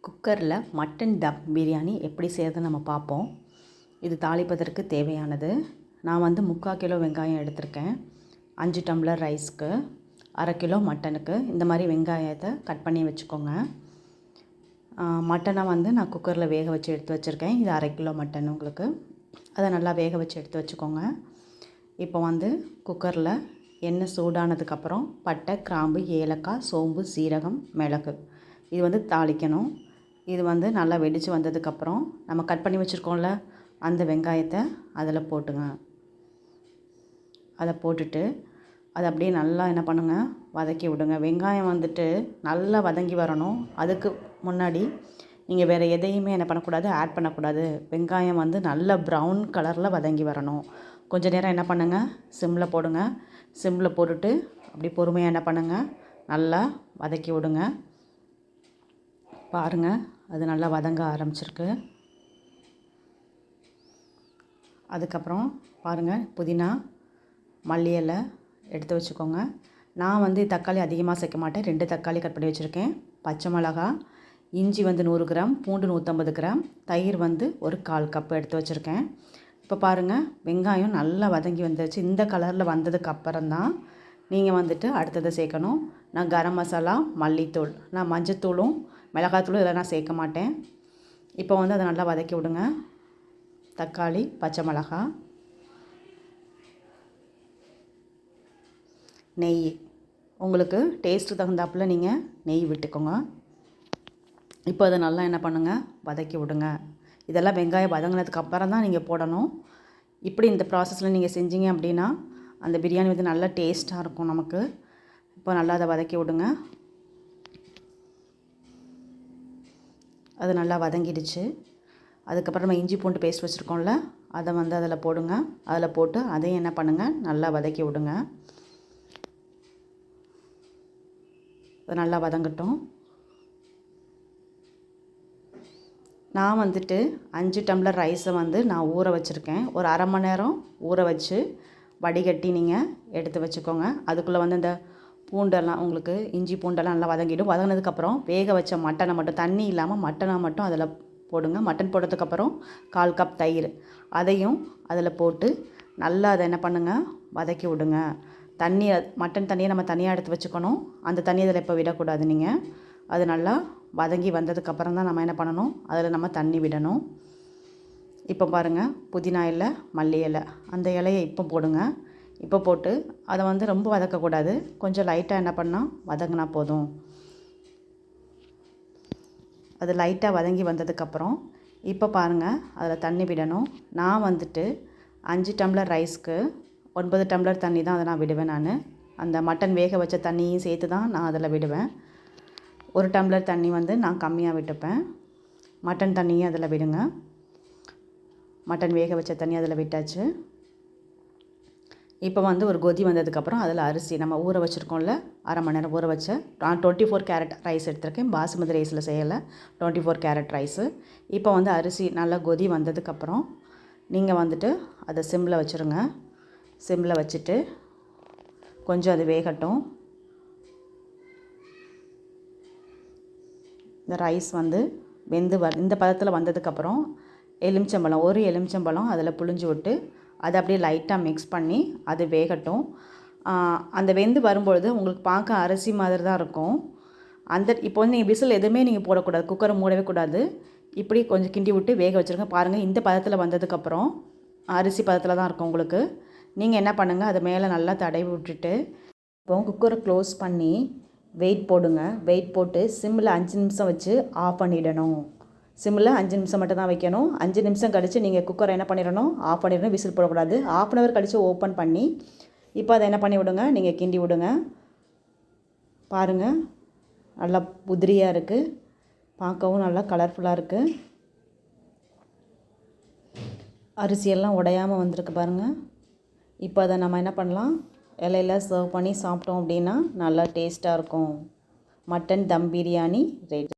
குக்கரில் மட்டன் தம் பிரியாணி எப்படி செய்கிறதுன்னு நம்ம பார்ப்போம். இது தாளிப்பதற்கு தேவையானது. நான் 3/4 கிலோ வெங்காயம் எடுத்திருக்கேன். 5 டம்ளர் ரைஸ்க்கு, 1/2 கிலோ மட்டனுக்கு இந்த மாதிரி வெங்காயத்தை கட் பண்ணி வச்சுக்கோங்க. மட்டனை நான் குக்கரில் வேக வச்சு எடுத்து வச்சுருக்கேன். இது 1/2 கிலோ மட்டன் உங்களுக்கு. அதை நல்லா வேக வச்சு எடுத்து வச்சுக்கோங்க. இப்போ குக்கரில் எண்ணெய் சூடானதுக்கப்புறம் பட்டை, கிராம்பு, ஏலக்காய், சோம்பு, சீரகம், மிளகு இது தாளிக்கணும். இது நல்லா வெடித்து வந்ததுக்கப்புறம் நம்ம கட் பண்ணி வச்சுருக்கோம்ல அந்த வெங்காயத்தை அதில் போட்டுங்க. அதை போட்டுட்டு அதை அப்படியே நல்லா என்ன பண்ணுங்க, வதக்கி விடுங்க. வெங்காயம் நல்லா வதங்கி வரணும். அதுக்கு முன்னாடி நீங்கள் வேறு எதையுமே என்ன பண்ணக்கூடாது, ஆட் பண்ணக்கூடாது. வெங்காயம் நல்லா ப்ரௌன் கலரில் வதங்கி வரணும். கொஞ்சம் நேரம் என்ன பண்ணுங்கள், சிம்மில் போடுங்க. சிம்மில் போட்டுட்டு அப்படி பொறுமையாக என்ன பண்ணுங்கள், நல்லா வதக்கி விடுங்க. பாருங்கள், அது நல்லா வதங்க ஆரம்பிச்சிருக்கு. அதுக்கப்புறம் பாருங்கள், புதினா, மல்லி இலை எடுத்து வச்சுக்கோங்க. நான் தக்காளி அதிகமாக சேர்க்க மாட்டேன். 2 தக்காளி கட் பண்ணி வச்சுருக்கேன். பச்சை மிளகா, இஞ்சி 100 கிராம், பூண்டு 150 கிராம், தயிர் 1/4 கப் எடுத்து வச்சுருக்கேன். இப்போ பாருங்கள், வெங்காயம் நல்லா வதங்கி வந்துருச்சு. இந்த கலரில் வந்ததுக்கு அப்புறம் தான் நீங்கள் அடுத்ததை சேர்க்கணும். நான் கரம் மசாலா, மல்லித்தூள், நான் மஞ்சத்தூளும் மிளகாத்தூளும் இதெல்லாம் நான் சேர்க்க மாட்டேன். இப்போ அதை நல்லா வதக்கி விடுங்க. தக்காளி, பச்சை மிளகா, நெய், உங்களுக்கு டேஸ்ட்டு தகுந்தாப்பில் நீங்கள் நெய் விட்டுக்கோங்க. இப்போ அதை நல்லா என்ன பண்ணுங்கள், வதக்கி விடுங்க. இதெல்லாம் வெங்காயம் வதங்கினதுக்கு அப்புறம் தான் நீங்கள் போடணும். இப்படி இந்த ப்ராசஸில் நீங்கள் செஞ்சீங்க அப்படின்னா அந்த பிரியாணி நல்லா டேஸ்ட்டாக இருக்கும் நமக்கு. இப்போ நல்லா அதை வதக்கி விடுங்க. அது நல்லா வதங்கிடுச்சு. அதுக்கப்புறம் நம்ம இஞ்சி பூண்டு பேஸ்ட் வச்சுருக்கோம்ல, அதை அதில் போடுங்க. அதில் போட்டு அதையும் என்ன பண்ணுங்கள், நல்லா வதக்கி விடுங்க. அது நல்லா வதங்கட்டும். நான் 5 டம்ளர் ரைஸை நான் ஊற வச்சுருக்கேன். ஒரு 1/2 மணி நேரம் ஊற வச்சு வடிகட்டி நீங்கள் எடுத்து வச்சுக்கோங்க. அதுக்குள்ளே இந்த பூண்டெல்லாம் உங்களுக்கு இஞ்சி பூண்டெல்லாம் நல்லா வதங்கிடும். வதங்கினதுக்கப்புறம் வேக வச்ச மட்டனை மட்டும், தண்ணி இல்லாமல் மட்டனை மட்டும் அதில் போடுங்க. மட்டன் போட்டதுக்கப்புறம் 1/4 கப் தயிர் அதையும் அதில் போட்டு நல்லா அதை என்ன பண்ணுங்கள், வதக்கி விடுங்க. மட்டன் தண்ணியை நம்ம தனியாக எடுத்து வச்சுக்கணும். அந்த தண்ணியை அதில் இப்போ விடக்கூடாது. நீங்கள் அது நல்லா வதங்கி வந்ததுக்கப்புறம் தான் நம்ம என்ன பண்ணணும், அதில் நம்ம தண்ணி விடணும். இப்போ பாருங்கள், புதினா இலை, மல்லி இலை, அந்த இலையை இப்போ போடுங்க. இப்போ போட்டு அதை ரொம்ப வதக்கக்கூடாது. கொஞ்சம் லைட்டாக என்ன பண்ணால் வதங்கினா போதும். அது லைட்டாக வதங்கி வந்ததுக்கப்புறம் இப்போ பாருங்கள், அதில் தண்ணி விடணும். நான் 5 டம்ளர் ரைஸ்க்கு 9 டம்ளர் தண்ணி தான் அதை நான் விடுவேன். அந்த மட்டன் வேக வச்ச தண்ணியும் சேர்த்து தான் நான் அதில் விடுவேன். 1 டம்ளர் தண்ணி நான் கம்மியாக விட்டுப்பேன். மட்டன் தண்ணியும் அதில் விடுங்க. மட்டன் வேக வச்ச தண்ணி அதில் விட்டாச்சு. இப்போ ஒரு கொதி வந்ததுக்கப்புறம் அதில் அரிசி நம்ம ஊற வச்சுருக்கோம்ல, 1/2 மணி நேரம் ஊற வச்ச, நான் 24 கேரட் ரைஸ் எடுத்திருக்கேன். பாசுமதி ரைஸில் செய்யலை, 24 கேரட் ரைஸு. இப்போ அரிசி நல்லா கொதி வந்ததுக்கப்புறம் நீங்கள் அதை சிம்மில் வச்சுருங்க. சிம்மில் வச்சுட்டு கொஞ்சம் அது வேகட்டும். இந்த ரைஸ் வெந்து இந்த பதத்தில் வந்ததுக்கப்புறம் எலுமிச்சம்பழம், 1 எலுமிச்சம்பழம் அதில் புழிஞ்சு விட்டு அதை அப்படியே லைட்டாக மிக்ஸ் பண்ணி அது வேகட்டும். அந்த வெந்து வரும்பொழுது உங்களுக்கு பார்க்க அரிசி மாதிரி தான் இருக்கும். இப்போ நீங்கள் விசில் எதுவுமே நீங்கள் போடக்கூடாது. குக்கரை மூடவே கூடாது. இப்படி கொஞ்சம் கிண்டி விட்டு வேக வச்சுருங்க. பாருங்கள், இந்த பதத்தில் வந்ததுக்கப்புறம் அரிசி பதத்தில் தான் இருக்கும் உங்களுக்கு. நீங்கள் என்ன பண்ணுங்கள், அதை மேலே நல்லா தடவி விட்டுட்டு இப்போ குக்கரை க்ளோஸ் பண்ணி வெயிட் போடுங்க. வெயிட் போட்டு சிம்மில் 5 நிமிஷம் வச்சு ஆஃப் பண்ணிடணும். சிம்மில் 5 நிமிஷம் மட்டும் தான் வைக்கணும். 5 நிமிஷம் கழித்து நீங்கள் குக்கரை என்ன பண்ணிடணும், ஆஃப் பண்ணிடணும். விசில் போடக்கூடாது. 1/2 ஹவர் கழித்து ஓப்பன் பண்ணி இப்போ அதை என்ன பண்ணி விடுங்க, நீங்கள் கிண்டி விடுங்க. பாருங்கள், நல்லா உதிரியாக இருக்குது. பார்க்கவும் நல்லா கலர்ஃபுல்லாக இருக்குது. அரிசியெல்லாம் உடையாமல் வந்திருக்கு பாருங்கள். இப்போ அதை நம்ம என்ன பண்ணலாம், இலையில சர்வ் பண்ணி சாப்பிட்டோம் அப்படின்னா நல்லா டேஸ்ட்டாக இருக்கும். மட்டன் தம் பிரியாணி ரெடி.